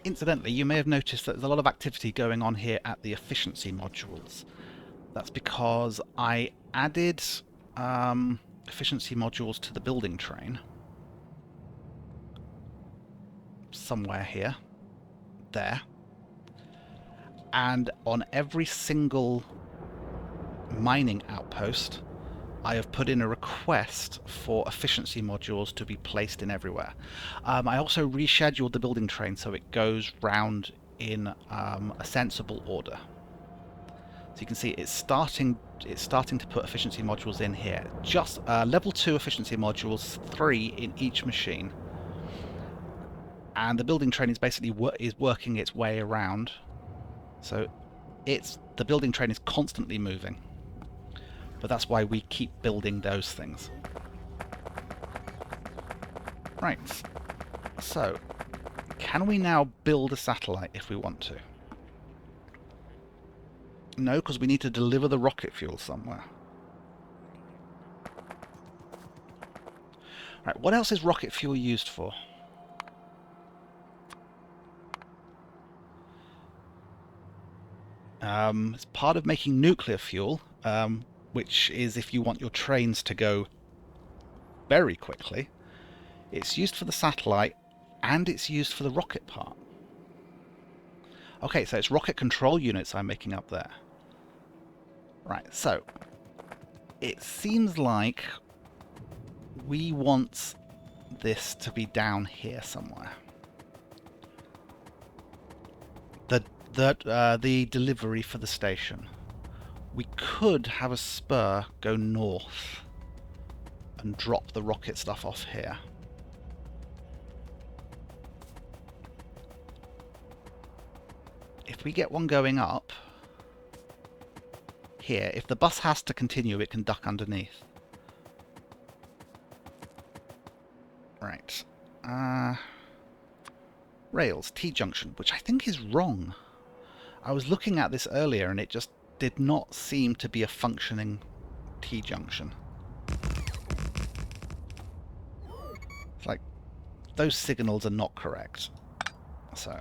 Incidentally, you may have noticed that there's a lot of activity going on here at the efficiency modules. That's because I added efficiency modules to the building train. Somewhere here. There. And on every single mining outpost, I have put in a request for efficiency modules to be placed in everywhere. I also rescheduled the building train so it goes round in a sensible order. So you can see it's starting to put efficiency modules in here. Just level 2 efficiency modules, 3 in each machine. And the building train is basically working its way around. So the building train is constantly moving. But that's why we keep building those things. Right. So, can we now build a satellite if we want to? No, because we need to deliver the rocket fuel somewhere. Right, what else is rocket fuel used for? It's part of making nuclear fuel, which is if you want your trains to go very quickly. It's used for the satellite, and it's used for the rocket part. Okay, so it's rocket control units I'm making up there. Right, so it seems like we want this to be down here somewhere. The delivery for the station. We could have a spur go north and drop the rocket stuff off here. If we get one going up here, if the bus has to continue, it can duck underneath. Right. Rails, T-junction, which I think is wrong. I was looking at this earlier and it just did not seem to be a functioning T-junction. It's like, those signals are not correct. So...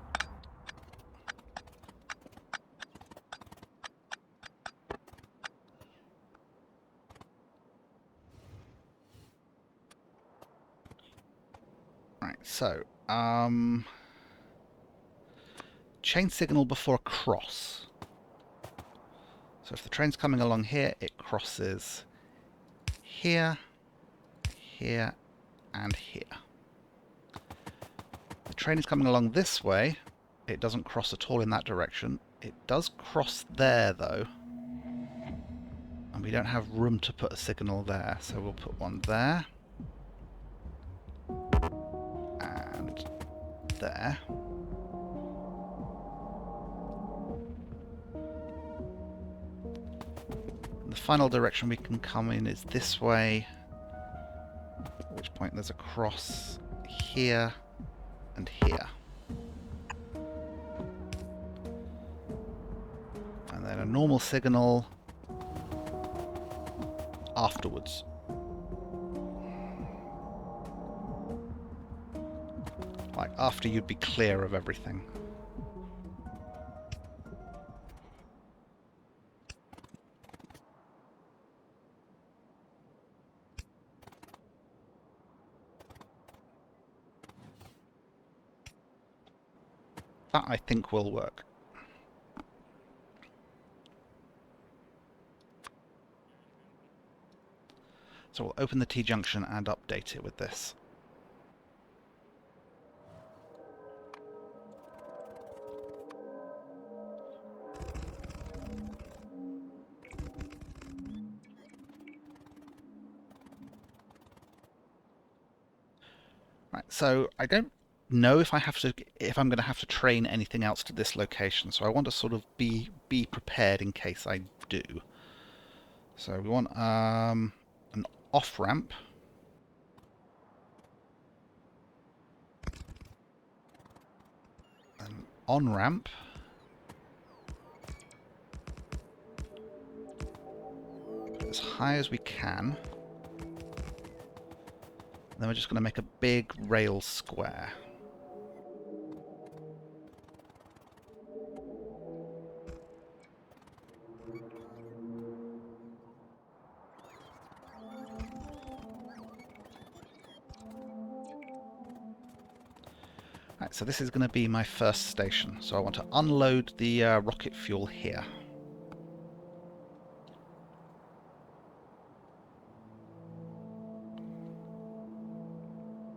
Right, so, chain signal before a cross. So if the train's coming along here, it crosses here, here, and here. The train is coming along this way. It doesn't cross at all in that direction. It does cross there, though. And we don't have room to put a signal there, so we'll put one there. And there. The final direction we can come in is this way, at which point there's a cross here and here. And then a normal signal afterwards. Like after you'd be clear of everything. That, I think, will work. So we'll open the T-junction and update it with this. Right, so I don't know if I'm going to have to train anything else to this location, so I want to sort of be prepared in case I do. So we want an off-ramp. An on-ramp. As high as we can. Then we're just going to make a big rail square. Right, so this is going to be my first station. So I want to unload the rocket fuel here.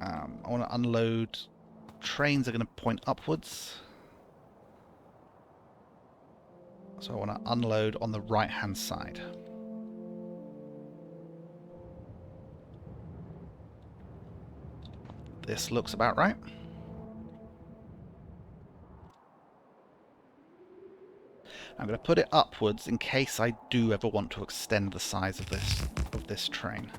I want to unload... Trains are going to point upwards. So I want to unload on the right-hand side. This looks about right. I'm going to put it upwards in case I do ever want to extend the size of this train.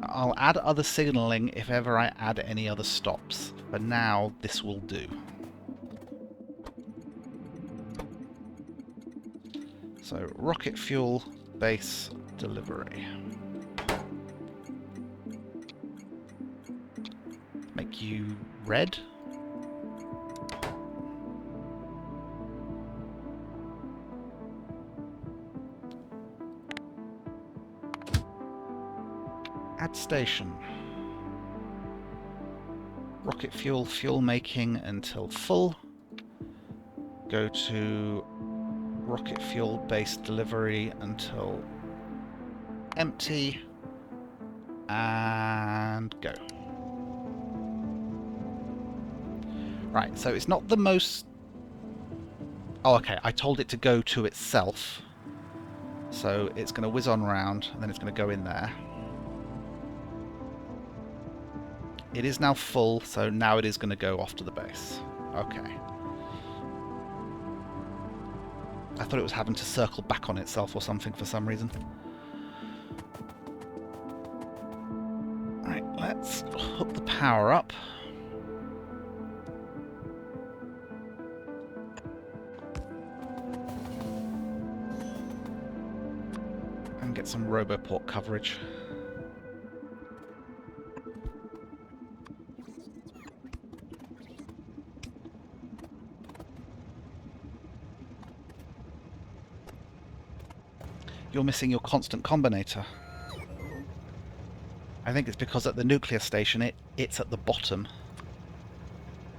I'll add other signalling if ever I add any other stops. For now, this will do. So, rocket fuel base delivery. Make you red. Add station. Rocket fuel, fuel making until full. Go to rocket fuel base delivery until empty. And go. Right, so it's not the most... Oh, okay, I told it to go to itself. So it's going to whiz on round, and then it's going to go in there. It is now full, so now it is going to go off to the base. Okay. I thought it was having to circle back on itself or something for some reason. Right, let's hook the power up. And get some Roboport coverage. You're missing your constant combinator. I think it's because at the nuclear station it's at the bottom.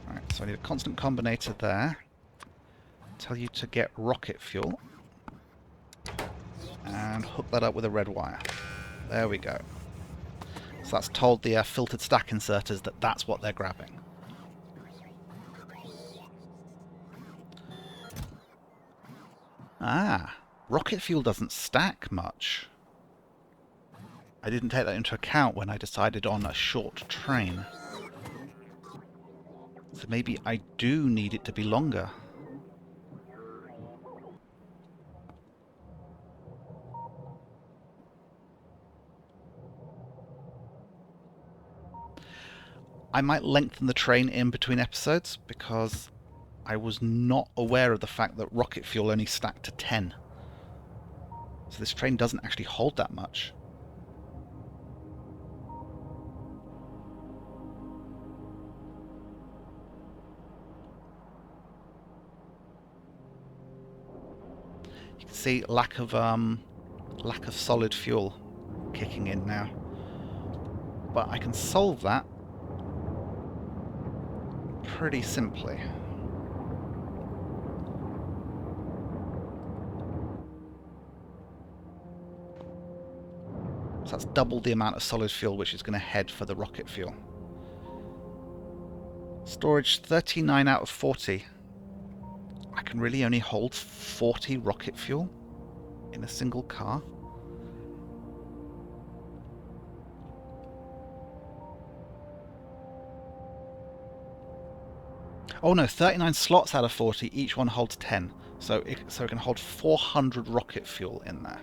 Right, so I need a constant combinator there. Tell you to get rocket fuel. And hook that up with a red wire. There we go. So that's told the filtered stack inserters that that's what they're grabbing. Ah, rocket fuel doesn't stack much. I didn't take that into account when I decided on a short train. So maybe I do need it to be longer. I might lengthen the train in between episodes because I was not aware of the fact that rocket fuel only stacked to 10. So this train doesn't actually hold that much. You can see lack of solid fuel kicking in now. But I can solve that pretty simply. So that's double the amount of solid fuel which is going to head for the rocket fuel. Storage 39 out of 40. I can really only hold 40 rocket fuel in a single car. Oh no, 39 slots out of 40, each one holds 10. So it can hold 400 rocket fuel in there.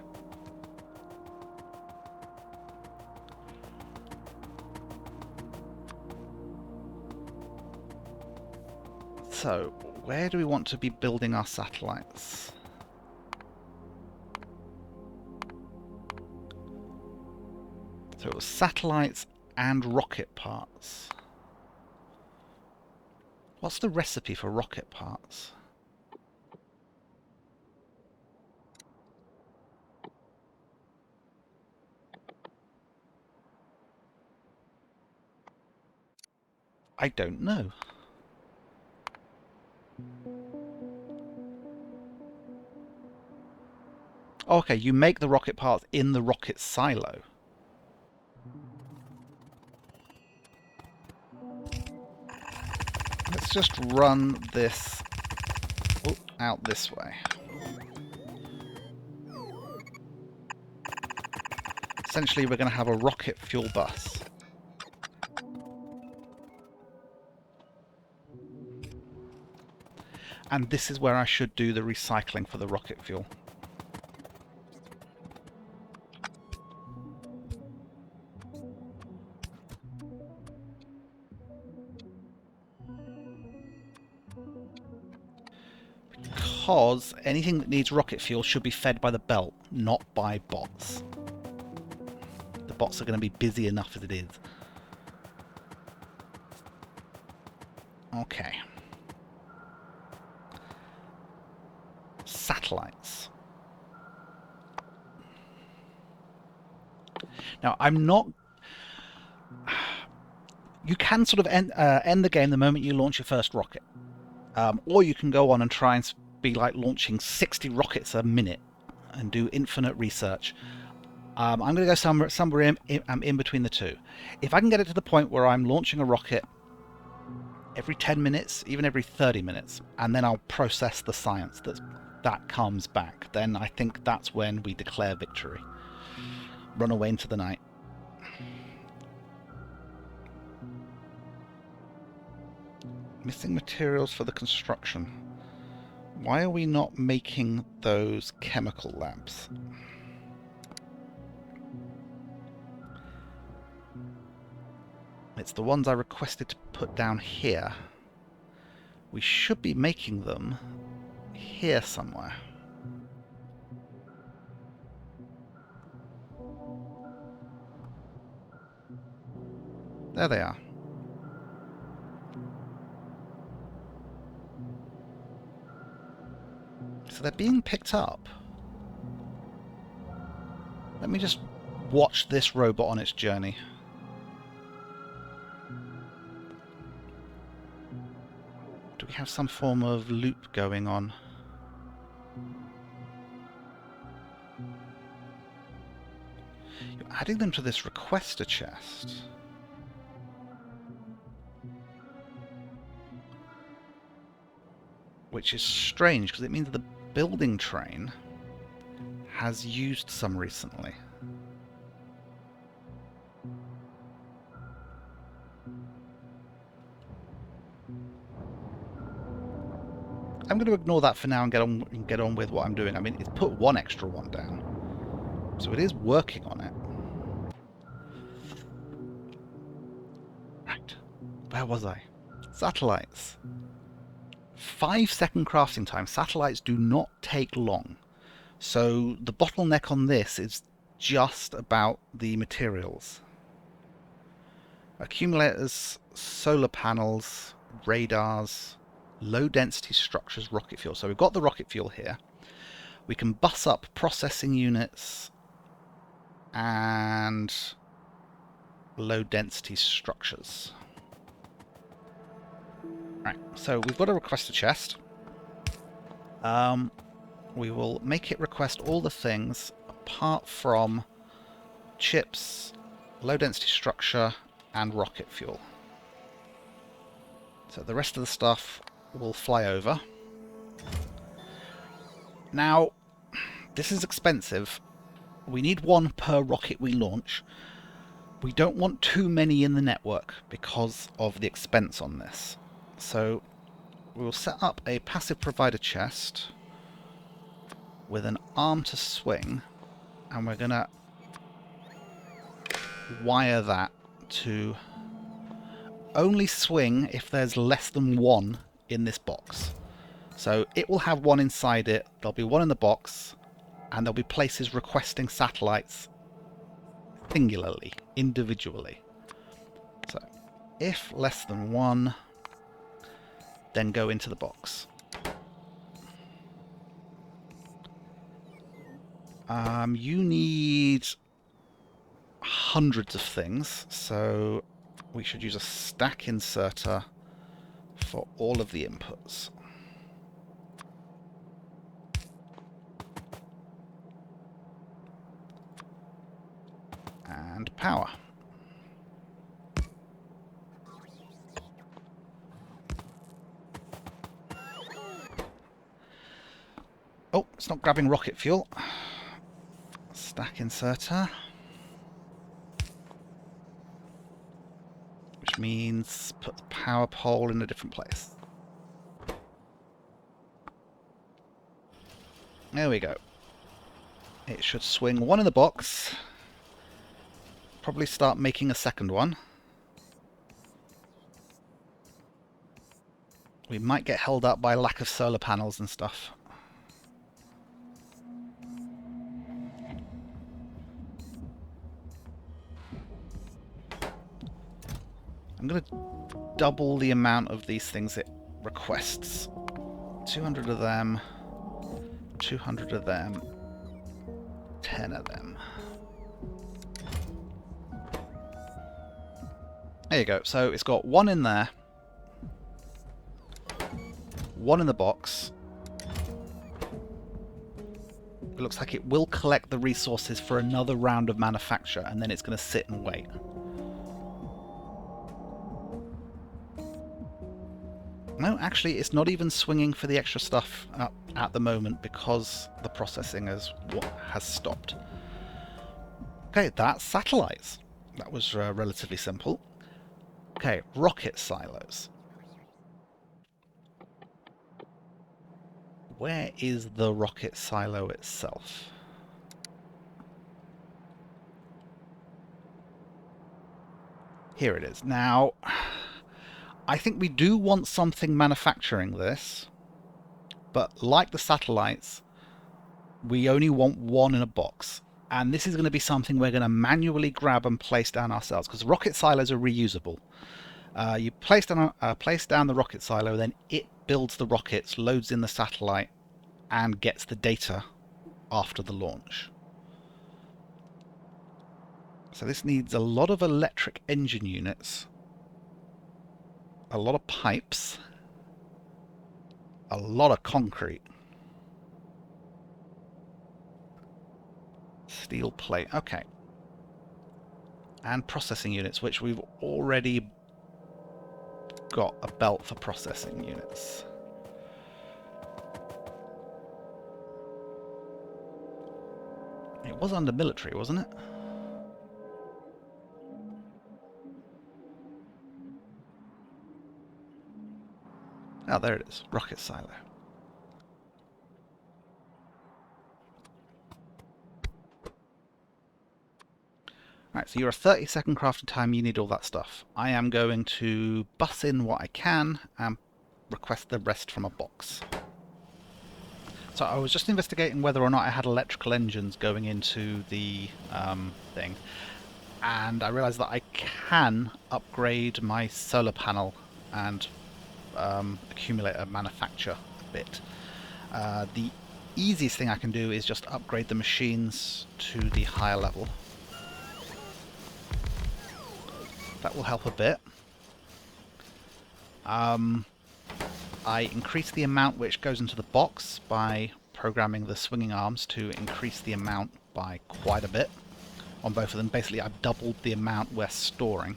So, where do we want to be building our satellites? So it was satellites and rocket parts. What's the recipe for rocket parts? I don't know. Okay, you make the rocket parts in the rocket silo. Let's just run this out this way. Essentially, we're going to have a rocket fuel bus. And this is where I should do the recycling for the rocket fuel. Because anything that needs rocket fuel should be fed by the belt, not by bots. The bots are going to be busy enough as it is. Okay. Satellites. Now, I'm not... You can sort of end the game the moment you launch your first rocket. Or you can go on and try and be like launching 60 rockets a minute and do infinite research. I'm going to go somewhere in between the two. If I can get it to the point where I'm launching a rocket every 10 minutes, even every 30 minutes, and then I'll process the science that comes back, then I think that's when we declare victory. Run away into the night. Missing materials for the construction. Why are we not making those chemical labs? It's the ones I requested to put down here. We should be making them here somewhere. There they are. So they're being picked up. Let me just watch this robot on its journey. Do we have some form of loop going on? You're adding them to this requester chest. Which is strange, because it means the building train has used some recently. I'm going to ignore that for now and get on with what I'm doing. I mean, it's put one extra one down, so it is working on it. Right, where was I? Satellites. 5-second crafting time. Satellites do not take long. So the bottleneck on this is just about the materials. Accumulators, solar panels, radars, low density structures, rocket fuel. So we've got the rocket fuel here. We can bus up processing units and low density structures. Right, so we've got to request a chest. We will make it request all the things apart from chips, low density structure, and rocket fuel. So the rest of the stuff will fly over. Now, this is expensive. We need one per rocket we launch. We don't want too many in the network because of the expense on this. So we will set up a passive provider chest with an arm to swing, and we're going to wire that to only swing if there's less than one in this box. So it will have one inside it, there'll be one in the box, and there'll be places requesting satellites singularly, individually. So if less than one, then go into the box. You need hundreds of things, so we should use a stack inserter for all of the inputs. And power. Oh, it's not grabbing rocket fuel. Stack inserter. Which means put the power pole in a different place. There we go. It should swing one in the box. Probably start making a second one. We might get held up by lack of solar panels and stuff. I'm going to double the amount of these things it requests. 200 of them, 200 of them, 10 of them. There you go. So it's got one in there, one in the box. It looks like it will collect the resources for another round of manufacture, and then it's going to sit and wait. No, actually, it's not even swinging for the extra stuff at the moment because the processing has stopped. Okay, that's satellites. That was relatively simple. Okay, rocket silos. Where is the rocket silo itself? Here it is. Now, I think we do want something manufacturing this, but like the satellites, we only want one in a box. And this is going to be something we're going to manually grab and place down ourselves, because rocket silos are reusable. You place down the rocket silo, then it builds the rockets, loads in the satellite, and gets the data after the launch. So this needs a lot of electric engine units, a lot of pipes, a lot of concrete. Steel plate, okay. And processing units, which we've already got a belt for processing units. It was under military, wasn't it? Oh, there it is. Rocket silo. Right, so you're a 30-second crafting time, you need all that stuff. I am going to bus in what I can and request the rest from a box. So I was just investigating whether or not I had electrical engines going into the thing, and I realised that I can upgrade my solar panel and accumulator manufacture a bit. The easiest thing I can do is just upgrade the machines to the higher level. That will help a bit. I increase the amount which goes into the box by programming the swinging arms to increase the amount by quite a bit on both of them. Basically, I've doubled the amount we're storing.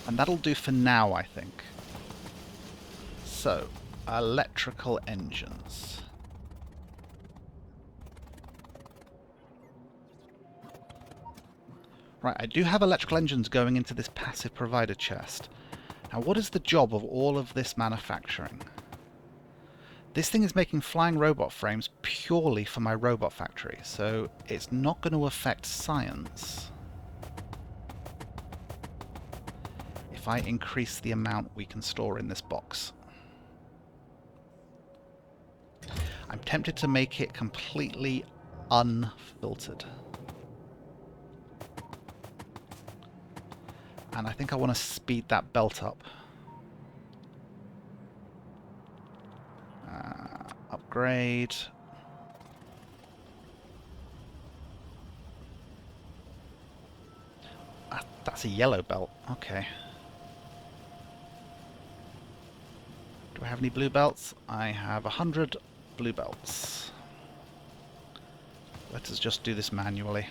And that'll do for now, I think. So, electrical engines. Right, I do have electrical engines going into this passive provider chest. Now, what is the job of all of this manufacturing? This thing is making flying robot frames purely for my robot factory, so it's not going to affect science. If I increase the amount we can store in this box. I'm tempted to make it completely unfiltered. And I think I want to speed that belt up. Upgrade. That's a yellow belt. Okay. Do I have any blue belts? I have 100 blue belts. Let us just do this manually.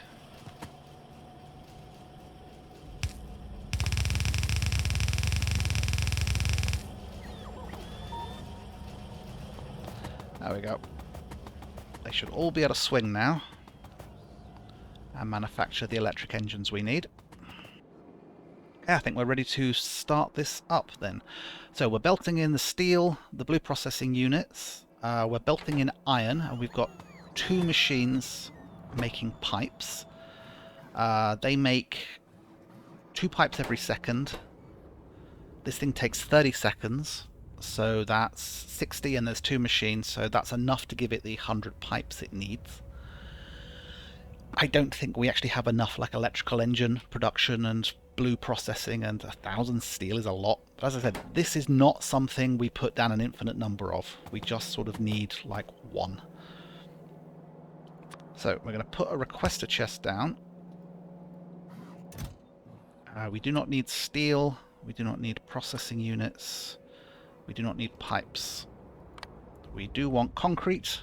There we go. They should all be able to swing now and manufacture the electric engines we need. Okay, I think we're ready to start this up then. So we're belting in the steel, the blue processing units, we're belting in iron, and we've got 2 machines making pipes. They make 2 pipes every second. This thing takes 30 seconds, so that's 60, and there's 2 machines, so that's enough to give it the 100 pipes it needs. I don't think we actually have enough like electrical engine production and blue processing, and 1,000 steel is a lot. But as I said, this is not something we put down an infinite number of. We just sort of need like 1. So we're going to put a requester chest down. We do not need steel. We do not need processing units. We do not need pipes. We do want concrete.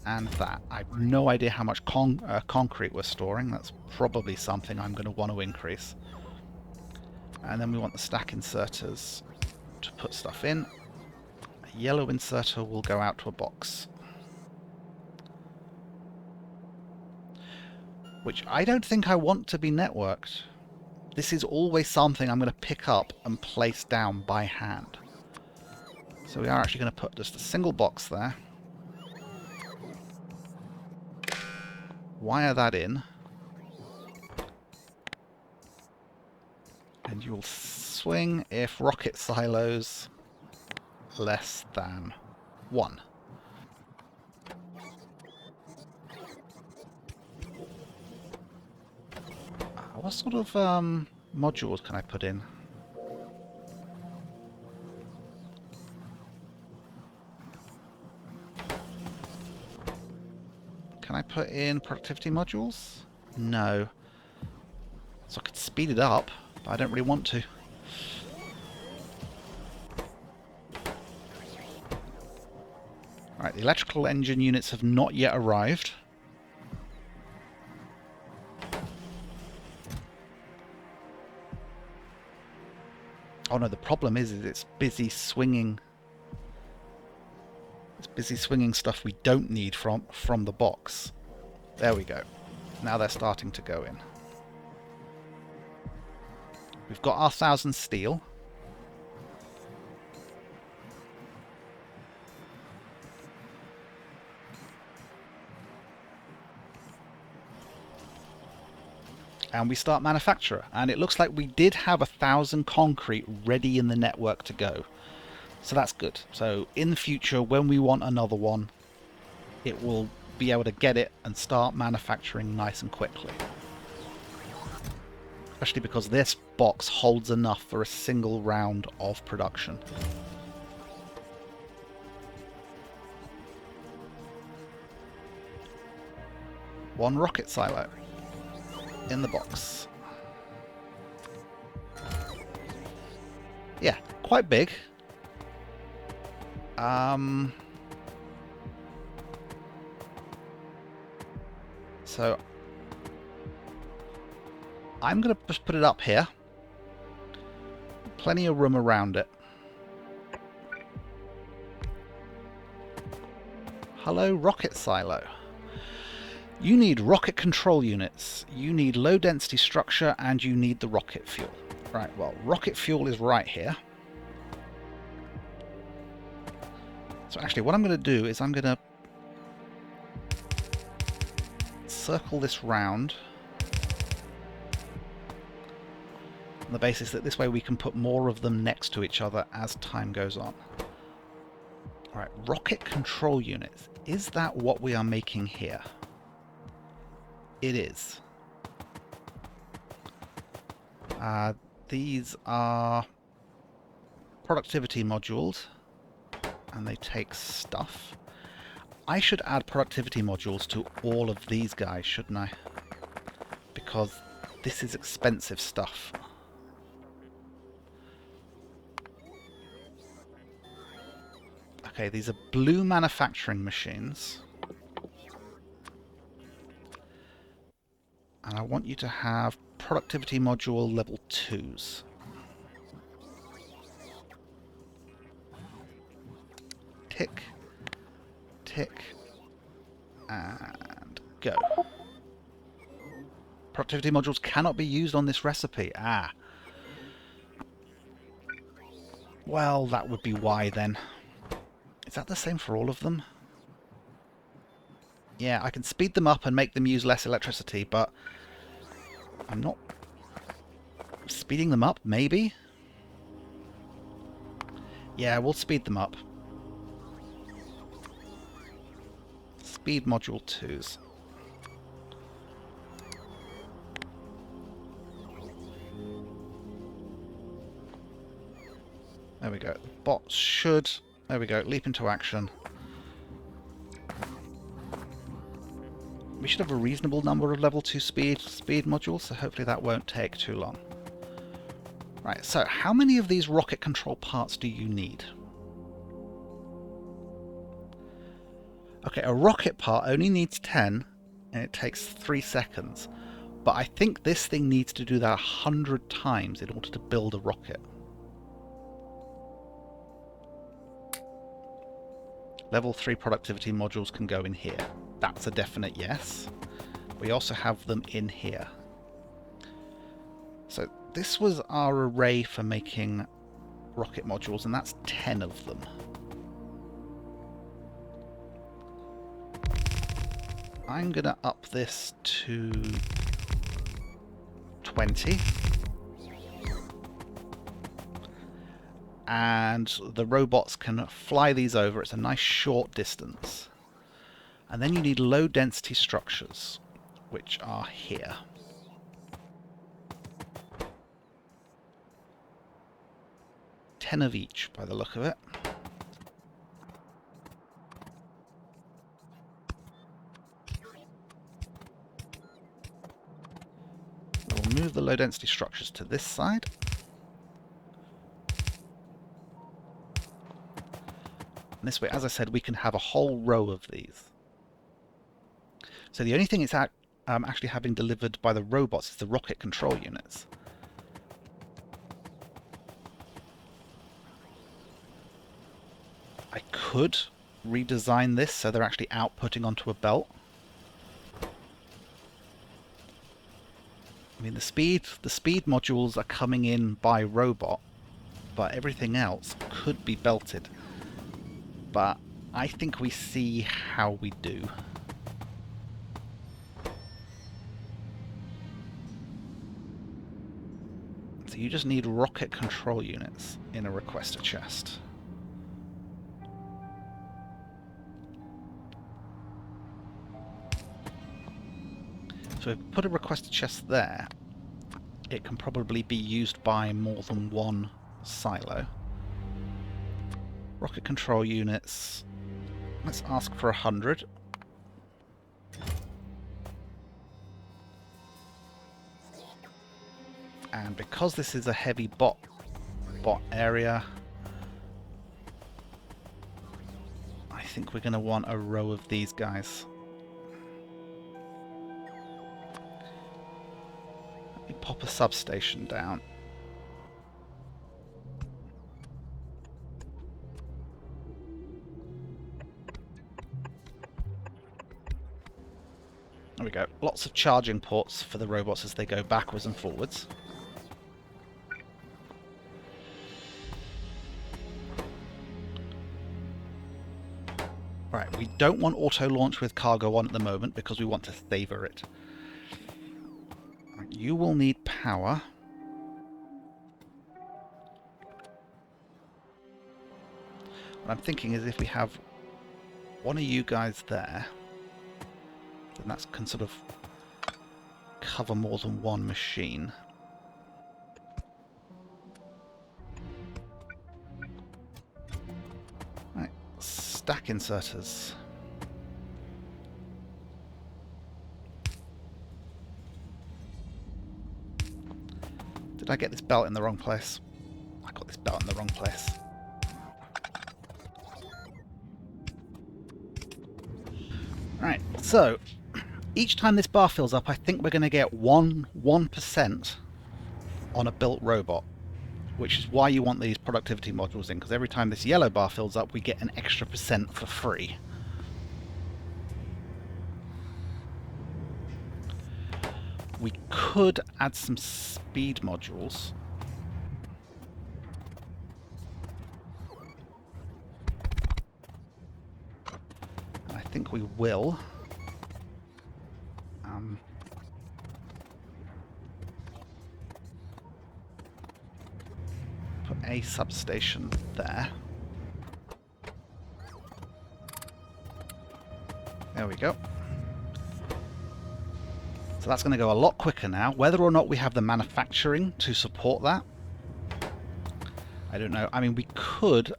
And that. I have no idea how much concrete we're storing. That's probably something I'm going to want to increase. And then we want the stack inserters to put stuff in. A yellow inserter will go out to a box. Which I don't think I want to be networked. This is always something I'm going to pick up and place down by hand. So we are actually going to put just a single box there. Wire that in. And you'll swing if rocket silos less than 1. What sort of modules can I put in? Can I put in productivity modules? No. So I could speed it up, but I don't really want to. Right, the electrical engine units have not yet arrived. Oh no, the problem is it's busy swinging. It's busy swinging stuff we don't need from the box. There we go. Now they're starting to go in. We've got our 1,000 steel. And we start manufacturer. And it looks like we did have 1,000 concrete ready in the network to go. So that's good. So in the future, when we want another one, it will be able to get it and start manufacturing nice and quickly. Especially because this box holds enough for a single round of production. One rocket silo in the box. Yeah, quite big. So I'm going to just put it up here. Plenty of room around it. Hello, rocket silo. You need rocket control units, you need low density structure, and you need the rocket fuel. Right, well, rocket fuel is right here. So actually what I'm going to do is I'm going to circle this round on the basis that this way we can put more of them next to each other as time goes on. Alright, rocket control units. Is that what we are making here? It is. These are productivity modules, and they take stuff. I should add productivity modules to all of these guys, shouldn't I? Because this is expensive stuff. Okay, these are blue manufacturing machines. And I want you to have productivity module level 2s. Tick, tick, and go. Productivity modules cannot be used on this recipe. Ah. Well, that would be why then. Is that the same for all of them? Yeah, I can speed them up and make them use less electricity, but I'm not speeding them up, maybe? Yeah, we'll speed them up. Speed module 2s. There we go. The bots should... There we go. Leap into action. We should have a reasonable number of level 2 speed modules, so hopefully that won't take too long. Right, so how many of these rocket control parts do you need? Okay, a rocket part only needs 10, and it takes 3 seconds. But I think this thing needs to do that 100 times in order to build a rocket. Level 3 productivity modules can go in here. That's a definite yes. We also have them in here. So this was our array for making rocket modules, and that's 10 of them. I'm going to up this to 20. And the robots can fly these over. It's a nice short distance. And then you need low density structures, which are here. Ten of each by the look of it. We'll move the low density structures to this side. And this way, as I said, we can have a whole row of these. So the only thing it's actually having delivered by the robots is the rocket control units. I could redesign this so they're actually outputting onto a belt. I mean, the speed modules are coming in by robot, but everything else could be belted. But I think we see how we do. So you just need rocket control units in a requester chest. So if we put a requester chest there, it can probably be used by more than one silo. Rocket control units. Let's ask for 100. And because this is a heavy bot area, I think we're going to want a row of these guys. Let me pop a substation down. There we go. Lots of charging ports for the robots as they go backwards and forwards. Right, we don't want auto launch with cargo on at the moment because we want to savor it. Right, you will need power. What I'm thinking is if we have one of you guys there, then that can sort of cover more than one machine. Right, stack inserters. Did I get this belt in the wrong place? I got this belt in the wrong place. Right, so each time this bar fills up, I think we're going to get 1% on a built robot, which is why you want these productivity modules in, because every time this yellow bar fills up, we get an extra % for free. We could add some speed modules. I think we will. Put a substation there. There we go. So that's going to go a lot quicker now. Whether or not we have the manufacturing to support that, I don't know. I mean, we could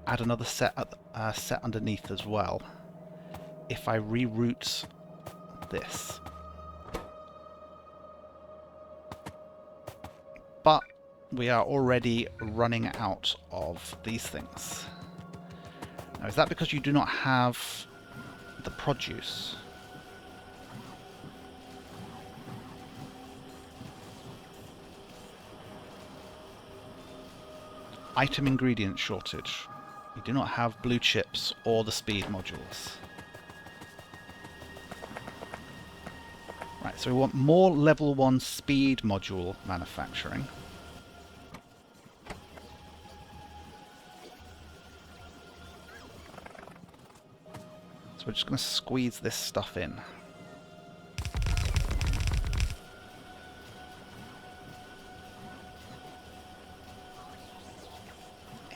add another set underneath as well if I reroute this. But we are already running out of these things. Now, is that because you do not have the produce? Item ingredient shortage. You do not have blue chips or the speed modules. Right, so we want more level 1 speed module manufacturing. So we're just going to squeeze this stuff in.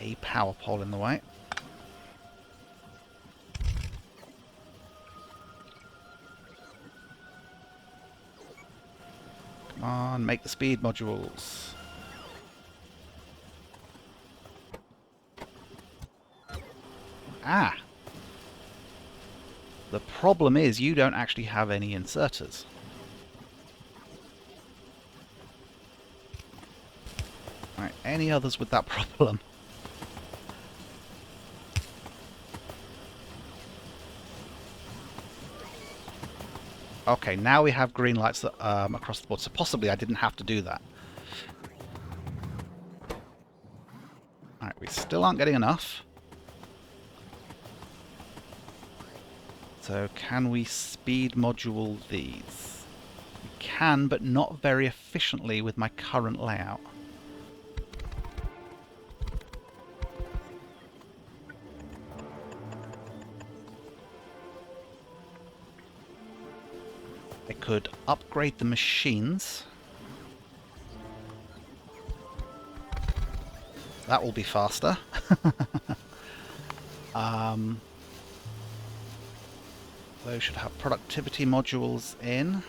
A power pole in the way. Come on, make the speed modules. Ah! The problem is you don't actually have any inserters. Right, any others with that problem? Okay, now we have green lights that, across the board, so possibly I didn't have to do that. Alright, we still aren't getting enough. So can we speed module these? We can, but not very efficiently with my current layout. I could upgrade the machines. That will be faster. Those should have productivity modules in.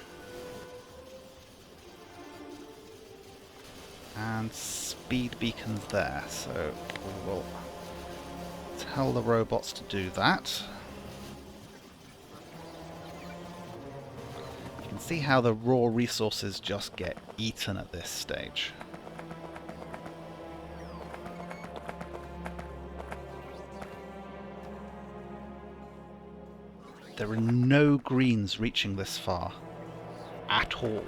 And speed beacons there. So we will tell the robots to do that. You can see how the raw resources just get eaten at this stage. There are no greens reaching this far at all.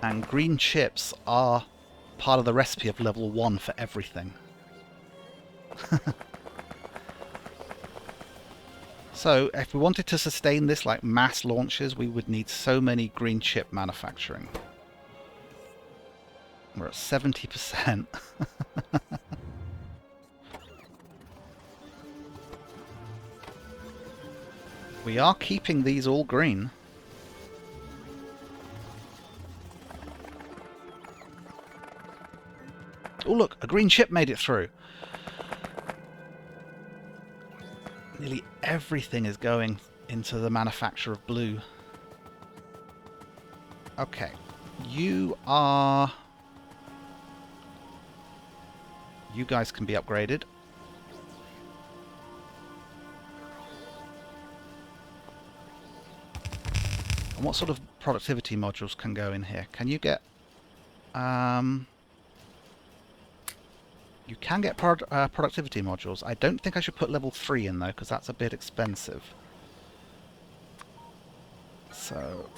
And green chips are part of the recipe of level 1 for everything. So if we wanted to sustain this like mass launches, we would need so many green chip manufacturing. We're at 70%. We are keeping these all green. Oh look, a green chip made it through. Nearly everything is going into the manufacture of blue. Okay, you guys can be upgraded. And what sort of productivity modules can go in here? Can you get... you can get productivity modules. I don't think I should put level 3 in though, because that's a bit expensive. So,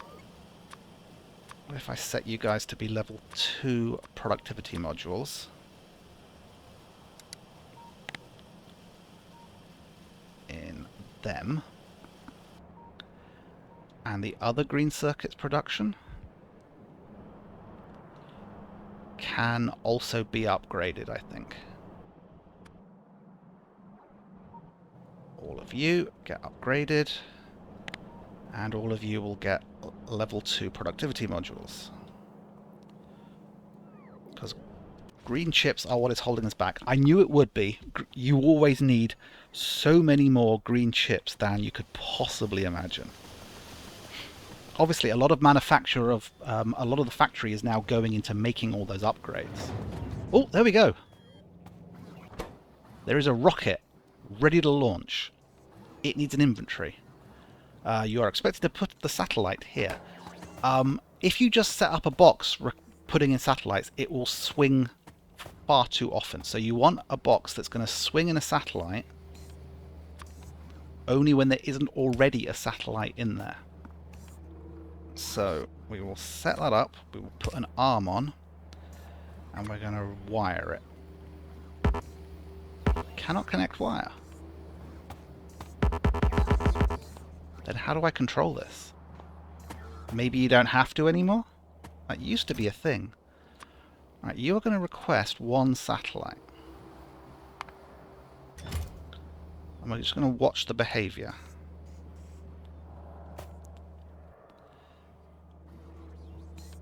what if I set you guys to be level 2 productivity modules? In them. And the other green circuits production can also be upgraded, I think. All of you get upgraded, and all of you will get level 2 productivity modules. Because green chips are what is holding us back. I knew it would be. You always need so many more green chips than you could possibly imagine. Obviously, a lot of manufacture of a lot of the factory is now going into making all those upgrades. Oh, there we go. There is a rocket ready to launch. It needs an inventory. You are expected to put the satellite here. If you just set up a box putting in satellites, it will swing far too often. So you want a box that's going to swing in a satellite only when there isn't already a satellite in there. So we will set that up, we will put an arm on, and we're going to wire it. Cannot connect wire. Then how do I control this? Maybe you don't have to anymore? That used to be a thing. Right, you are going to request one satellite. And we're just going to watch the behavior.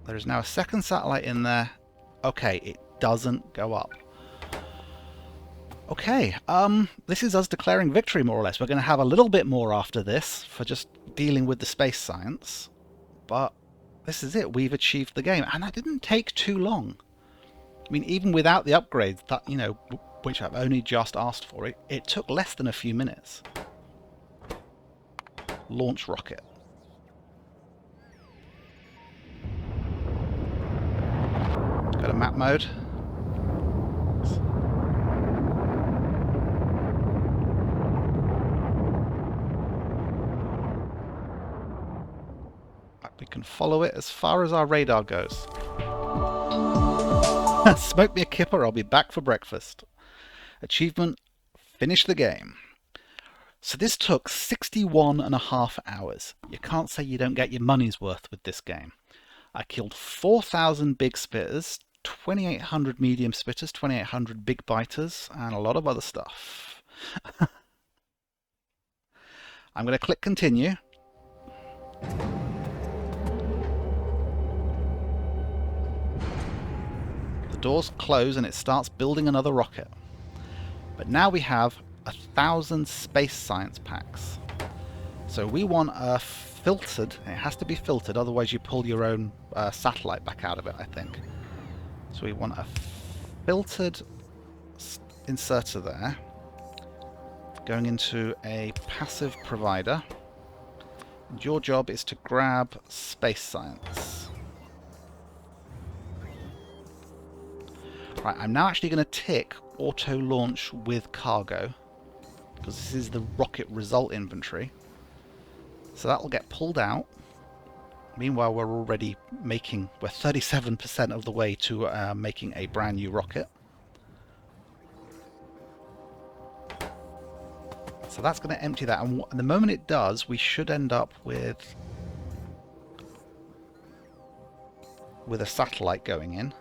There is now a second satellite in there. Okay, it doesn't go up. Okay, this is us declaring victory, more or less. We're going to have a little bit more after this for just dealing with the space science. But this is it. We've achieved the game. And that didn't take too long. I mean, even without the upgrades, that, you know, which I've only just asked for, it took less than a few minutes. Launch rocket. Go to map mode. We can follow it as far as our radar goes. Smoke me a kipper, I'll be back for breakfast. Achievement, finish the game. So this took 61.5 hours. You can't say you don't get your money's worth with this game. I killed 4,000 big spitters, 2,800 medium spitters, 2,800 big biters, and a lot of other stuff. I'm going to click continue. The doors close and it starts building another rocket. But now we have 1,000 space science packs. So we want a filtered, it has to be filtered, otherwise you pull your own satellite back out of it, I think. So we want a filtered inserter there, going into a passive provider. And your job is to grab space science. Right, I'm now actually going to tick auto launch with cargo, because this is the rocket result inventory. So that will get pulled out. Meanwhile, we're 37% of the way to making a brand new rocket. So that's going to empty that, and the moment it does, we should end up with a satellite going in.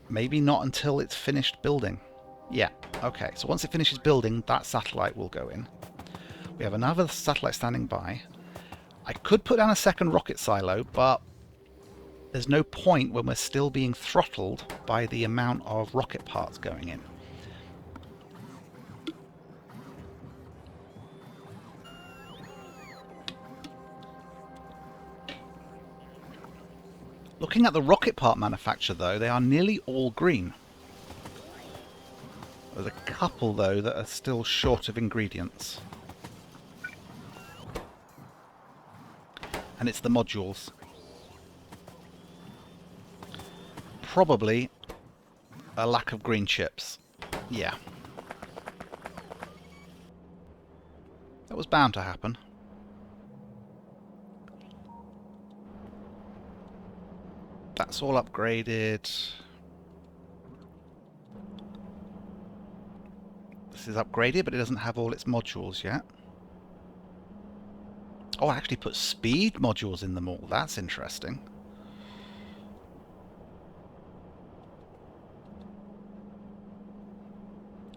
Maybe not until it's finished building. Yeah, okay, so once it finishes building, that satellite will go in. We have another satellite standing by. I could put down a second rocket silo, but there's no point when we're still being throttled by the amount of rocket parts going in. Looking at the rocket part manufacture though, they are nearly all green. There's a couple, though, that are still short of ingredients. And it's the modules. Probably a lack of green chips. Yeah. That was bound to happen. That's all upgraded. This is upgraded, but it doesn't have all its modules yet. Oh, I actually put speed modules in them all. That's interesting.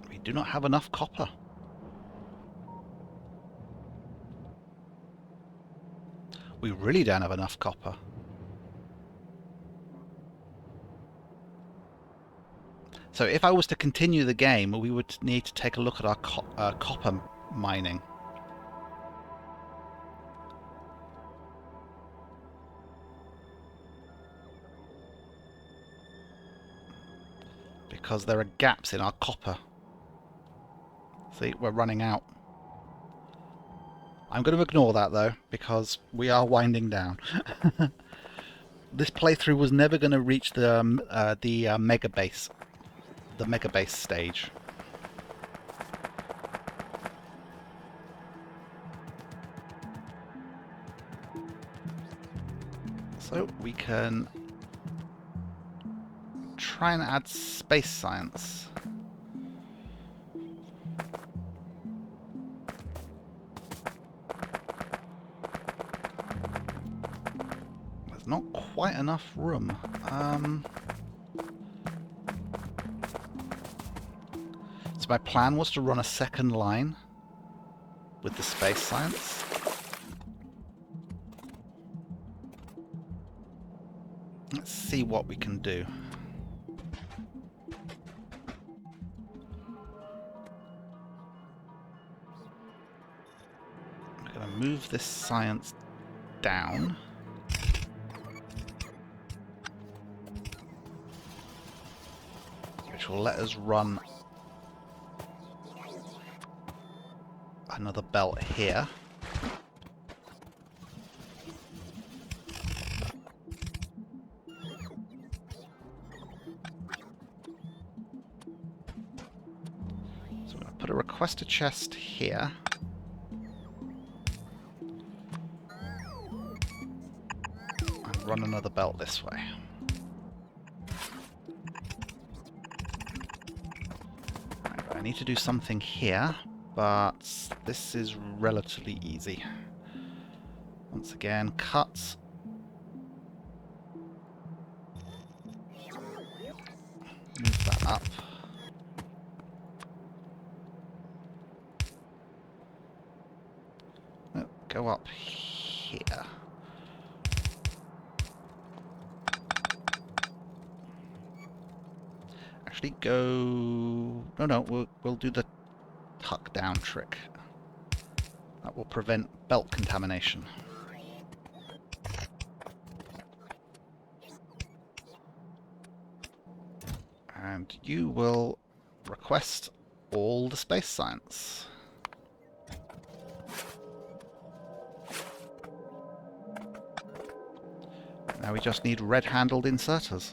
We do not have enough copper. We really don't have enough copper. So if I was to continue the game, we would need to take a look at our copper mining. Because there are gaps in our copper. See, we're running out. I'm going to ignore that though, because we are winding down. This playthrough was never going to reach the mega base, stage. So we can try and add space science. There's not quite enough room. So my plan was to run a second line with the space science. Let's see what we can do. I'm going to move this science down. Which will let us run another belt here. So I'm going to put a requester chest here. And run another belt this way. I need to do something here, but this is relatively easy. Once again, cut. Move that up. No, go up here. Actually, go. No, we'll do the tuck down trick. That will prevent belt contamination. And you will request all the space science. Now we just need red-handled inserters.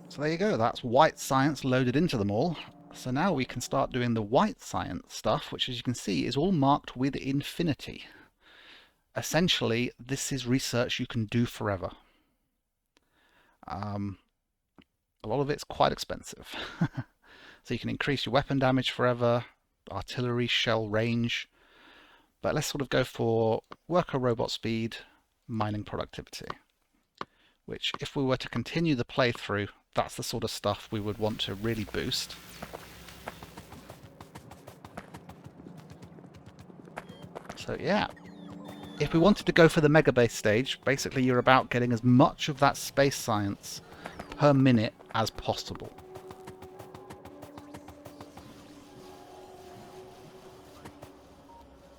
So there you go, that's white science loaded into them all. So now we can start doing the white science stuff, which as you can see is all marked with infinity. Essentially, this is research you can do forever. A lot of it's quite expensive. So you can increase your weapon damage forever, artillery, shell range, but let's sort of go for worker robot speed, mining productivity, which if we were to continue the playthrough, that's the sort of stuff we would want to really boost. So yeah, if we wanted to go for the mega base stage, basically you're about getting as much of that space science per minute as possible.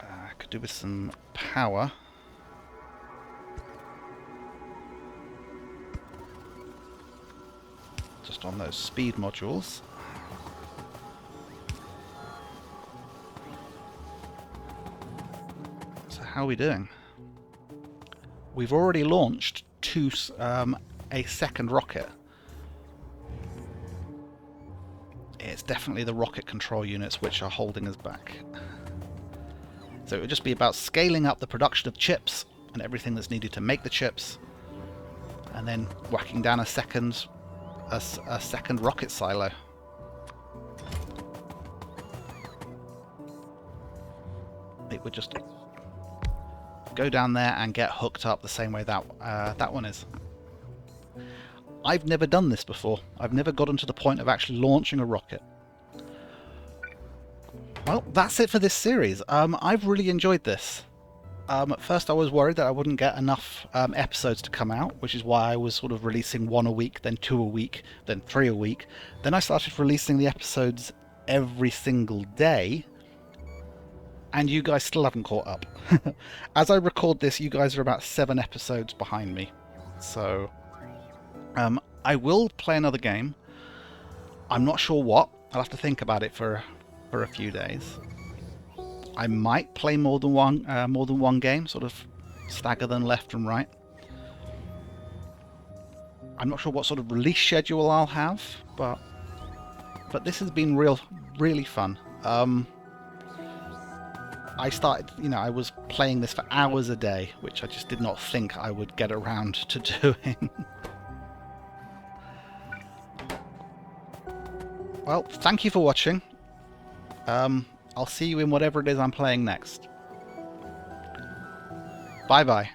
I could do with some power. Just on those speed modules. So how are we doing? We've already launched a second rocket. It's definitely the rocket control units which are holding us back. So it would just be about scaling up the production of chips and everything that's needed to make the chips, and then whacking down a second rocket silo. It would just go down there and get hooked up the same way that one is. I've never done this before. I've never gotten to the point of actually launching a rocket. Well, that's it for this series. I've really enjoyed this. At first I was worried that I wouldn't get enough episodes to come out, which is why I was sort of releasing 1 a week, then 2 a week, then 3 a week. Then I started releasing the episodes every single day, and you guys still haven't caught up. As I record this, you guys are about 7 episodes behind me. So I will play another game. I'm not sure what. I'll have to think about it for a few days. I might play more than one game, sort of stagger them left and right. I'm not sure what sort of release schedule I'll have, but this has been really fun. I started, I was playing this for hours a day, which I just did not think I would get around to doing. Well, thank you for watching. I'll see you in whatever it is I'm playing next. Bye bye.